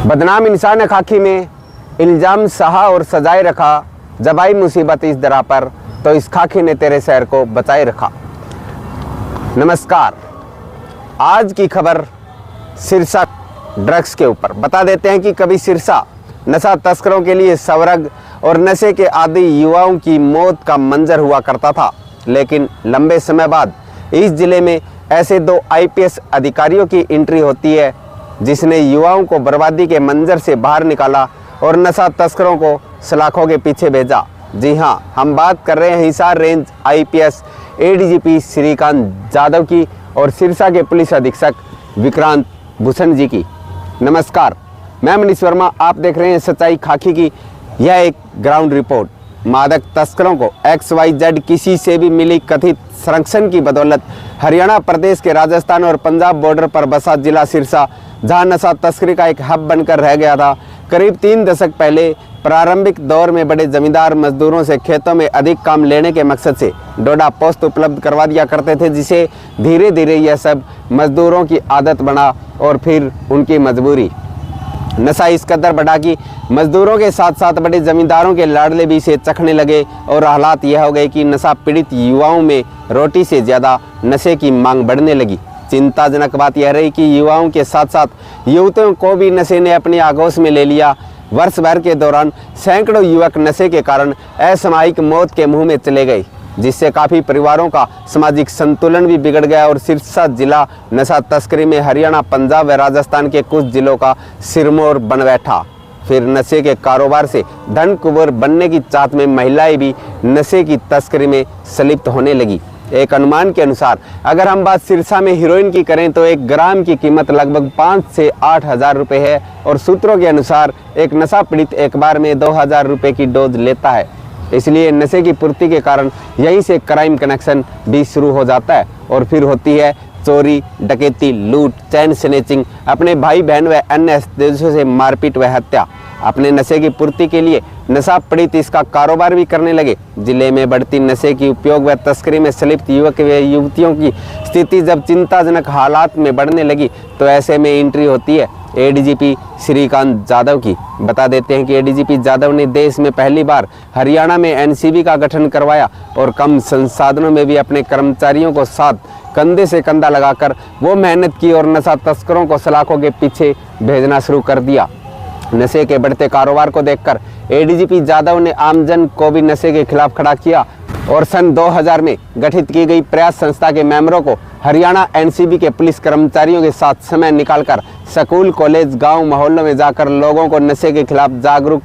बदनाम इंसान है खाकी में, इल्ज़ाम सहा और सजाए रखा। जब आई मुसीबत इस दरा पर तो इस खाकी ने तेरे शहर को बचाए रखा। नमस्कार, आज की खबर सिरसा ड्रग्स के ऊपर बता देते हैं कि कभी सिरसा नशा तस्करों के लिए स्वर्ग और नशे के आदी युवाओं की मौत का मंजर हुआ करता था, लेकिन लंबे समय बाद इस जिले में ऐसे दो आईपीएस अधिकारियों की एंट्री होती है जिसने युवाओं को बर्बादी के मंजर से बाहर निकाला और नशा तस्करों को सलाखों के पीछे भेजा। जी हाँ, हम बात कर रहे हैं Hisar range IPS ADGP Shrikant Jadhav की और सिरसा के पुलिस अधीक्षक विक्रांत भूषण जी की। नमस्कार, मैं मनीष वर्मा, आप देख रहे हैं सच्चाई खाकी की। यह एक ग्राउंड रिपोर्ट। मादक तस्करों को XYZ किसी से भी मिली कथित संरक्षण की बदौलत हरियाणा प्रदेश के राजस्थान और पंजाब बॉर्डर पर बसा जिला सिरसा, जहां नशा तस्करी का एक हब बनकर रह गया था। करीब 3 दशक पहले प्रारंभिक दौर में बड़े जमींदार मजदूरों से खेतों में अधिक काम लेने के मकसद से डोडा पोस्त उपलब्ध करवा दिया करते थे, जिसे धीरे धीरे यह सब मजदूरों की आदत बना और फिर उनकी मजबूरी। नशा इस कदर बढ़ा कि मजदूरों के साथ साथ बड़े जमींदारों के लाडले भी इसे चखने लगे और हालात यह हो गए कि नशा पीड़ित युवाओं में रोटी से ज़्यादा नशे की मांग बढ़ने लगी। चिंताजनक बात यह रही कि युवाओं के साथ साथ युवतियों को भी नशे ने अपनी आगोश में ले लिया। वर्ष भर के दौरान सैकड़ों युवक नशे के कारण असामयिक मौत के मुंह में चले गए, जिससे काफ़ी परिवारों का सामाजिक संतुलन भी बिगड़ गया और सिरसा जिला नशा तस्करी में हरियाणा, पंजाब व राजस्थान के कुछ जिलों का सिरमौर बन बैठा। फिर नशे के कारोबार से धन कुंवर बनने की चाहत में महिलाएं भी नशे की तस्करी में संलिप्त होने लगी। एक अनुमान के अनुसार अगर हम बात सिरसा में हीरोइन की करें तो 1 ग्राम की कीमत लगभग 5 से 8 हज़ार रुपये है और सूत्रों के अनुसार एक नशा पीड़ित एक बार में 2,000 रुपये की डोज लेता है। इसलिए नशे की पूर्ति के कारण यहीं से क्राइम कनेक्शन भी शुरू हो जाता है और फिर होती है चोरी, डकैती, लूट, चैन स्नैचिंग, अपने भाई बहन व अन्य देशों से मारपीट व हत्या। अपने नशे की पूर्ति के लिए नशा पीड़ित इसका कारोबार भी करने लगे। जिले में बढ़ती नशे की उपयोग व तस्करी में संलिप्त युवक व युवतियों की स्थिति जब चिंताजनक हालात में बढ़ने लगी तो ऐसे में एंट्री होती है एडीजीपी श्रीकांत जाधव की। बता देते हैं कि एडीजीपी जाधव ने देश में पहली बार हरियाणा में एनसीबी का गठन करवाया और कम संसाधनों में भी अपने कर्मचारियों को साथ कंधे से कंधा लगाकर वो मेहनत की और नशा तस्करों को सलाखों के पीछे भेजना शुरू कर दिया। नशे के बढ़ते कारोबार को देखकर एडीजीपी जाधव ने आमजन को भी नशे के खिलाफ खड़ा किया और सन 2000 में गठित की गई प्रयास संस्था के मेंबरों को हरियाणा एनसीबी के पुलिस कर्मचारियों के साथ समय निकालकर स्कूल, कॉलेज, गांव, मोहल्लों में जाकर लोगों को नशे के खिलाफ जागरूक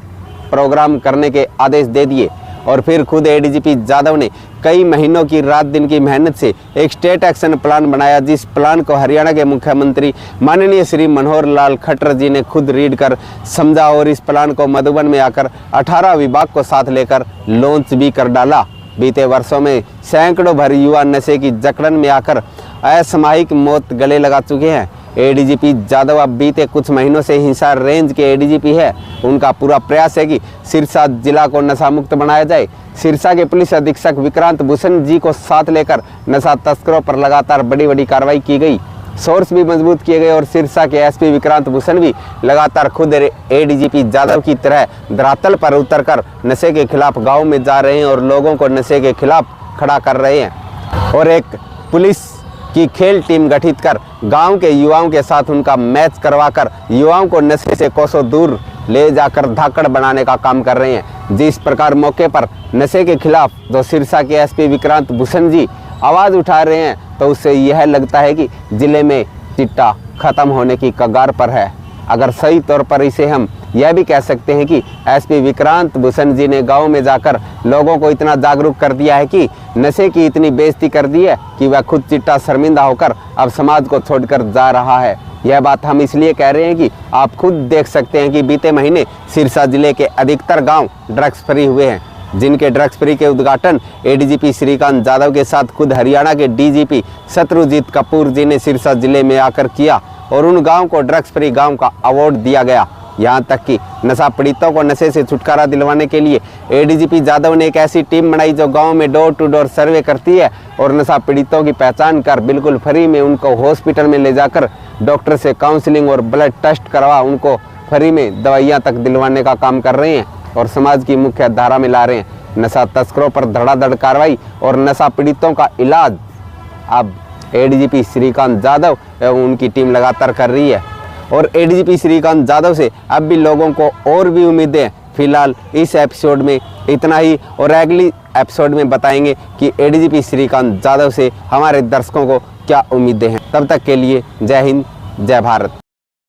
प्रोग्राम करने के आदेश दे दिए। और फिर खुद एडीजीपी जाधव ने कई महीनों की रात दिन की मेहनत से एक स्टेट एक्शन प्लान बनाया, जिस प्लान को हरियाणा के मुख्यमंत्री माननीय श्री मनोहर लाल खट्टर जी ने खुद रीड कर समझा और इस प्लान को मधुबन में आकर 18 विभाग को साथ लेकर लॉन्च भी कर डाला। बीते वर्षों में सैकड़ों भर युवा नशे की जकड़न में आकर असामयिक मौत गले लगा चुके हैं। एडीजीपी जाधव अब बीते कुछ महीनों से हिसार रेंज के एडीजीपी है। उनका पूरा प्रयास है कि सिरसा जिला को नशा मुक्त बनाया जाए। सिरसा के पुलिस अधीक्षक विक्रांत भूषण जी को साथ लेकर नशा तस्करों पर लगातार बड़ी कार्रवाई की गई, सोर्स भी मजबूत किए गए और सिरसा के एसपी विक्रांत भूषण भी लगातार खुद एडीजीपी जाधव की तरह धरातल पर उतरकर नशे के खिलाफ गाँव में जा रहे हैं और लोगों को नशे के खिलाफ खड़ा कर रहे हैं और एक पुलिस की खेल टीम गठित कर गांव के युवाओं के साथ उनका मैच करवाकर युवाओं को नशे से कोसों दूर ले जाकर धाकड़ बनाने का काम कर रहे हैं। जिस प्रकार मौके पर नशे के खिलाफ जो सिरसा के एसपी विक्रांत भूषण जी आवाज़ उठा रहे हैं तो उससे यह लगता है कि जिले में चिट्टा खत्म होने की कगार पर है। अगर सही तौर पर इसे हम यह भी कह सकते हैं कि एसपी विक्रांत भूषण जी ने गांव में जाकर लोगों को इतना जागरूक कर दिया है कि नशे की इतनी बेइज्जती कर दी है कि वह खुद चिट्टा शर्मिंदा होकर अब समाज को छोड़कर जा रहा है। यह बात हम इसलिए कह रहे हैं कि आप खुद देख सकते हैं कि बीते महीने सिरसा जिले के अधिकतर गाँव ड्रग्स फ्री हुए हैं, जिनके ड्रग्स फ्री के उद्घाटन एडीजीपी श्रीकांत जाधव के साथ खुद हरियाणा के डीजीपी शत्रुजीत कपूर जी ने सिरसा जिले में आकर किया और उन गांव को ड्रग्स फ्री गांव का अवार्ड दिया गया। यहाँ तक कि नशा पीड़ितों को नशे से छुटकारा दिलवाने के लिए एडीजीपी जाधव ने एक ऐसी टीम बनाई जो गांव में डोर टू डोर सर्वे करती है और नशा पीड़ितों की पहचान कर बिल्कुल फ्री में उनको हॉस्पिटल में ले जाकर डॉक्टर से काउंसलिंग और ब्लड टेस्ट करवा उनको फ्री में दवाइयाँ तक दिलवाने का काम कर रहे हैं और समाज की मुख्य धारा में ला रहे हैं। नशा तस्करों पर धड़ाधड़ कार्रवाई और नशा पीड़ितों का इलाज अब एडीजीपी श्रीकांत यादव एवं उनकी टीम लगातार कर रही है और एडीजीपी श्रीकांत यादव से अब भी लोगों को और भी उम्मीदें हैं। फिलहाल इस एपिसोड में इतना ही और अगली एपिसोड में बताएंगे कि एडीजीपी श्रीकांत यादव से हमारे दर्शकों को क्या उम्मीदें हैं। तब तक के लिए जय हिंद, जय भारत।